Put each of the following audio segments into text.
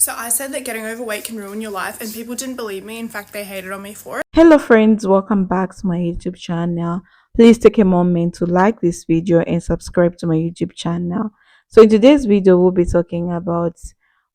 So I said that getting overweight can ruin your life, and people didn't believe me. In fact, they hated on me for it. Hello friends, welcome back to my YouTube channel. Please take a moment to like this video and subscribe to my YouTube channel. So in today's video, we'll be talking about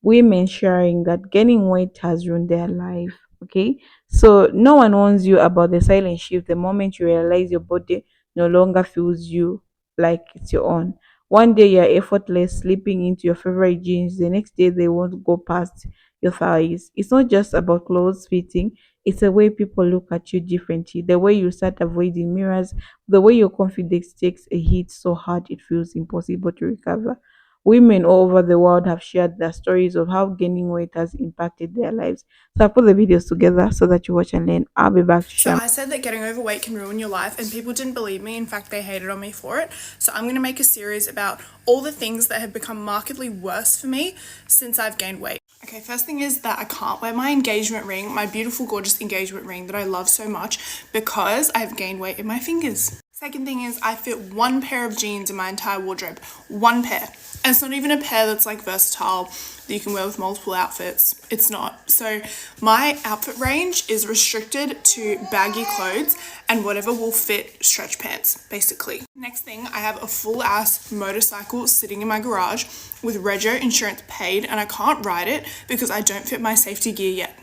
women sharing that gaining weight has ruined their life. Okay, so no one warns you about the silent shift the moment you realize your body no longer feels you like it's your own. One day you're effortless slipping into your favorite jeans, the next day they won't go past your thighs. It's not just about clothes fitting, it's the way people look at you differently, the way you start avoiding mirrors, the way your confidence takes a hit so hard it feels impossible to recover. Women all over the world have shared their stories of how gaining weight has impacted their lives. So I put the videos together so that you watch and learn. I'll be back to So share. I said that getting overweight can ruin your life, and people didn't believe me. In fact, they hated on me for it. So I'm going to make a series about all the things that have become markedly worse for me since I've gained weight. Okay, first thing is that I can't wear my engagement ring, my beautiful, gorgeous engagement ring that I love so much, because I've gained weight in my fingers. Second thing is I fit one pair of jeans in my entire wardrobe. One pair. And it's not even a pair that's like versatile that you can wear with multiple outfits. It's not. So my outfit range is restricted to baggy clothes and whatever will fit stretch pants, basically. Next thing, I have a full ass motorcycle sitting in my garage with rego insurance paid, and I can't ride it because I don't fit my safety gear yet.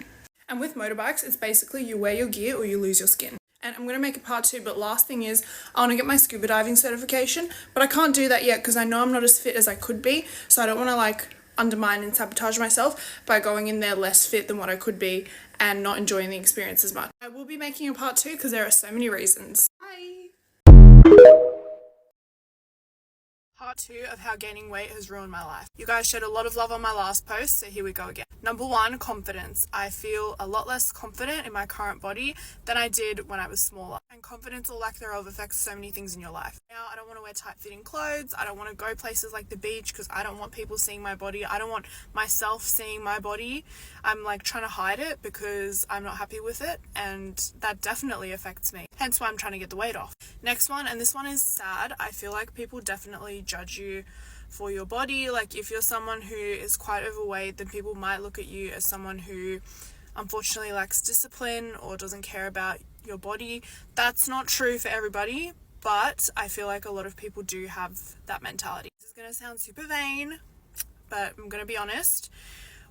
And with motorbikes, it's basically you wear your gear or you lose your skin. And I'm going to make a part 2, but last thing is I want to get my scuba diving certification, but I can't do that yet because I know I'm not as fit as I could be, so I don't want to like undermine and sabotage myself by going in there less fit than what I could be and not enjoying the experience as much. I will be making a part 2 because there are so many reasons. Bye! Part 2 of how gaining weight has ruined my life. You guys showed a lot of love on my last post, so here we go again. Number 1, confidence. I feel a lot less confident in my current body than I did when I was smaller. And confidence or lack thereof affects so many things in your life. Now, I don't want to wear tight-fitting clothes. I don't want to go places like the beach because I don't want people seeing my body. I don't want myself seeing my body. I'm like trying to hide it because I'm not happy with it, and that definitely affects me. Hence why I'm trying to get the weight off. Next one, and this one is sad. I feel like people definitely judge you for your body. Like if you're someone who is quite overweight, then people might look at you as someone who unfortunately lacks discipline or doesn't care about your body. That's not true for everybody, but I feel like a lot of people do have that mentality. This is going to sound super vain, but I'm going to be honest.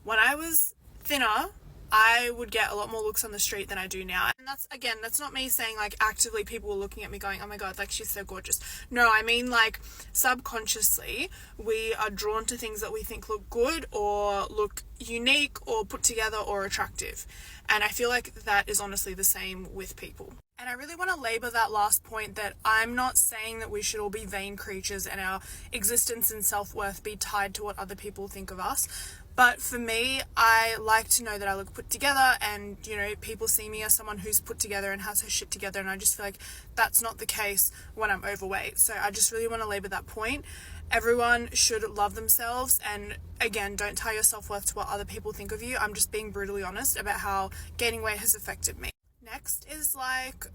When I was thinner, I would get a lot more looks on the street than I do now. And that's not me saying like actively people were looking at me going, oh my god, like she's so gorgeous. No, I mean like subconsciously we are drawn to things that we think look good or look unique or put together or attractive. And I feel like that is honestly the same with people. And I really want to labor that last point that I'm not saying that we should all be vain creatures and our existence and self-worth be tied to what other people think of us. But for me, I like to know that I look put together and, you know, people see me as someone who's put together and has her shit together, and I just feel like that's not the case when I'm overweight. So I just really want to labor that point. Everyone should love themselves, and again, don't tie your self-worth to what other people think of you. I'm just being brutally honest about how gaining weight has affected me. Next is like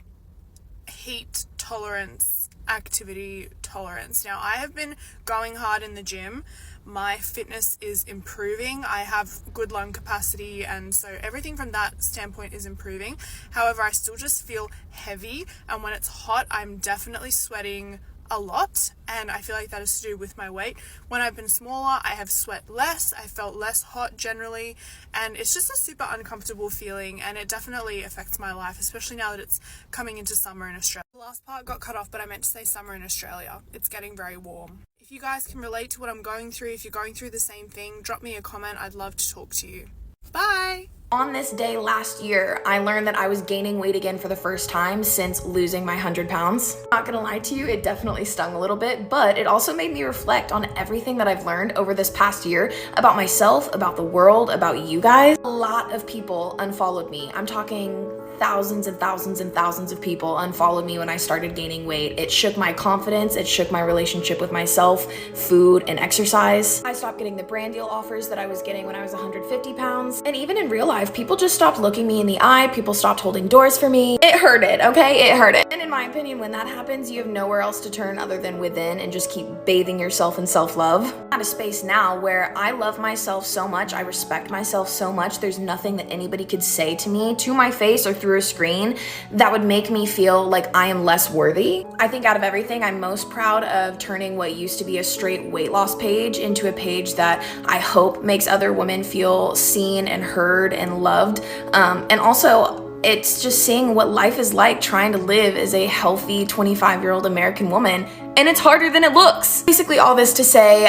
heat tolerance, activity tolerance. Now, I have been going hard in the gym. My fitness is improving. I have good lung capacity, and so everything from that standpoint is improving. However, I still just feel heavy, and when it's hot, I'm definitely sweating a lot, and I feel like that is to do with my weight. When I've been smaller, I have sweat less, I felt less hot generally, and it's just a super uncomfortable feeling, and it definitely affects my life, especially now that it's coming into summer in Australia. The last part got cut off, but I meant to say summer in Australia. It's getting very warm. If you guys can relate to what I'm going through, if you're going through the same thing, drop me a comment. I'd love to talk to you. Bye! On this day last year, I learned that I was gaining weight again for the first time since losing my 100 pounds. Not gonna lie to you, it definitely stung a little bit, but it also made me reflect on everything that I've learned over this past year about myself, about the world, about you guys. A lot of people unfollowed me. I'm talking thousands and thousands and thousands of people unfollowed me when I started gaining weight. It shook my confidence, it shook my relationship with myself, food, and exercise. I stopped getting the brand deal offers that I was getting when I was 150 pounds. And even in real life, people just stopped looking me in the eye, people stopped holding doors for me. It hurted, okay? It hurted. And in my opinion, when that happens, you have nowhere else to turn other than within and just keep bathing yourself in self-love. I'm at a space now where I love myself so much, I respect myself so much, there's nothing that anybody could say to me, to my face or through a screen, that would make me feel like I am less worthy. I think out of everything, I'm most proud of turning what used to be a straight weight loss page into a page that I hope makes other women feel seen and heard and loved. And also, it's just seeing what life is like trying to live as a healthy 25-year-old American woman, and it's harder than it looks. Basically, all this to say,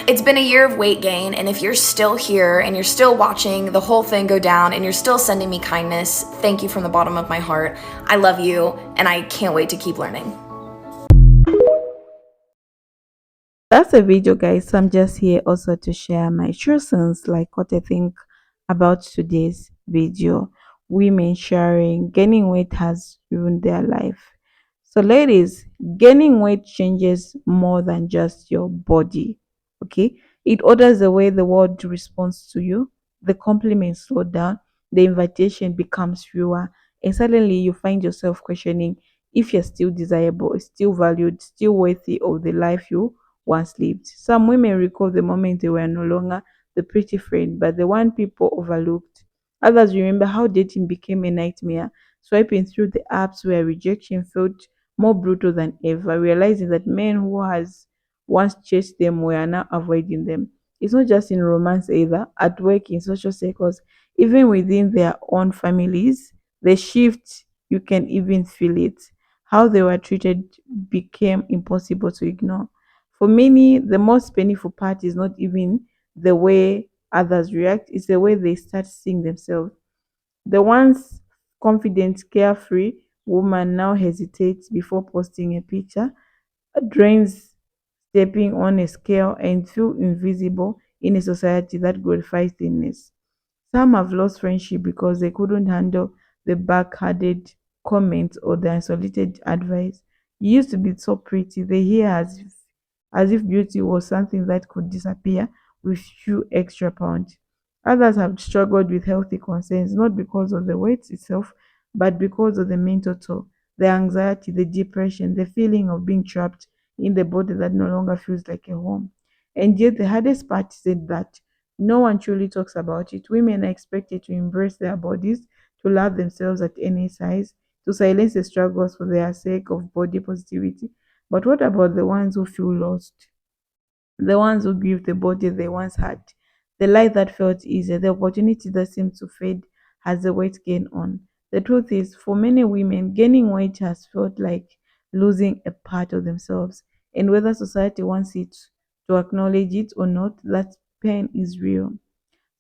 it's been a year of weight gain, and if you're still here and you're still watching the whole thing go down and you're still sending me kindness, thank you from the bottom of my heart. I love you, and I can't wait to keep learning. That's a video, guys. So I'm just here also to share my true sense, like what I think about today's video. Women sharing gaining weight has ruined their life. So, ladies, gaining weight changes more than just your body. Okay, it orders the way the world responds to you. The compliments slow down, the invitation becomes fewer, and suddenly you find yourself questioning if you're still desirable, still valued, still worthy of the life you once lived. Some women recall the moment they were no longer the pretty friend, but the one people overlooked. Others remember how dating became a nightmare, swiping through the apps where rejection felt more brutal than ever, realizing that men who has once chased them were now avoiding them. It's not just in romance either, at work, in social circles, even within their own families, the shift, you can even feel it. How they were treated became impossible to ignore. For many, the most painful part is not even the way others react, it's the way they start seeing themselves. The once confident, carefree woman now hesitates before posting a picture, dreams stepping on a scale, and feel invisible in a society that glorifies thinness. Some have lost friendship because they couldn't handle the backhanded comments or the isolated advice. You used to be so pretty. They hear as if beauty was something that could disappear with few extra pounds. Others have struggled with healthy concerns not because of the weight itself, but because of the mental toll, the anxiety, the depression, the feeling of being trapped in the body that no longer feels like a home. And yet, the hardest part is that no one truly talks about it. Women are expected to embrace their bodies, to love themselves at any size, to silence the struggles for their sake of body positivity. But what about the ones who feel lost? The ones who grieve the body they once had, the life that felt easier, the opportunity that seemed to fade as the weight gained on. The truth is, for many women, gaining weight has felt like losing a part of themselves. And whether society wants it to acknowledge it or not, that pain is real.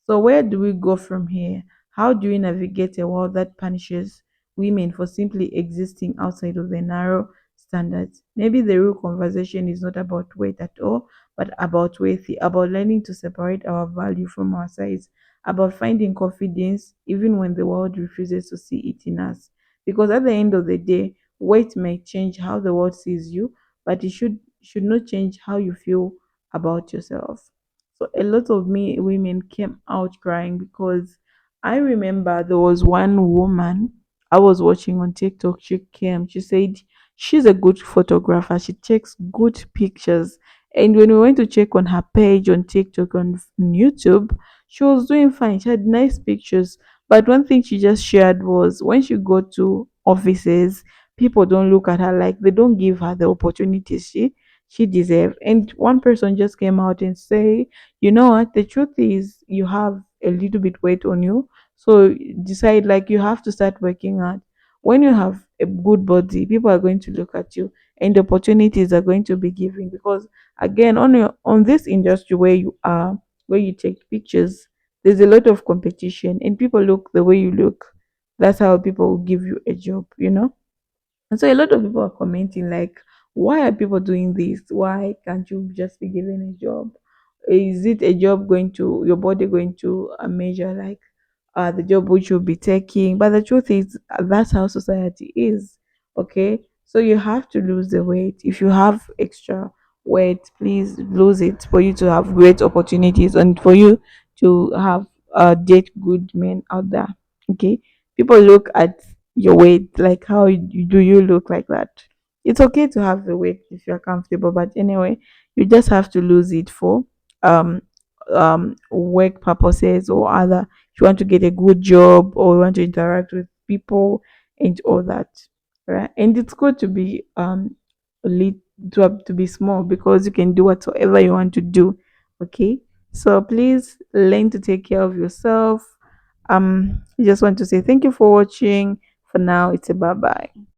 So, where do we go from here? How do we navigate a world that punishes women for simply existing outside of the narrow standards? Maybe the real conversation is not about weight at all, but about weight, about learning to separate our value from our size, about finding confidence even when the world refuses to see it in us. Because at the end of the day, weight may change how the world sees you, but it should not change how you feel about yourself. So a lot of me women came out crying because I remember there was one woman I was watching on TikTok. She said she's a good photographer. She takes good pictures. And when we went to check on her page on TikTok on YouTube, she was doing fine. She had nice pictures. But one thing she just shared was when she go to offices, people don't look at her, like they don't give her the opportunities she deserves. And one person just came out and say, you know what, the truth is you have a little bit weight on you, so decide, like, you have to start working hard. When you have a good body, people are going to look at you, and the opportunities are going to be given. Because again, on this industry where you are, where you take pictures, there's a lot of competition, and people look the way you look. That's how people will give you a job. And so a lot of people are commenting like, why are people doing this? Why can't you just be given a job? Is it a job going to your body going to measure like the job which you'll be taking. But the truth is, that's how society is. Okay, so you have to lose the weight. If you have extra weight, please lose it for you to have great opportunities and for you to have date good men out there. Okay, people look at your weight, like how do you look like that? It's okay to have the weight if you're comfortable, but anyway, you just have to lose it for um work purposes or other. If you want to get a good job or you want to interact with people and all that, right? And it's good to be lit to be small, because you can do whatever you want to do. Okay, so please learn to take care of yourself. I just want to say thank you for watching. For now, it's a bye bye.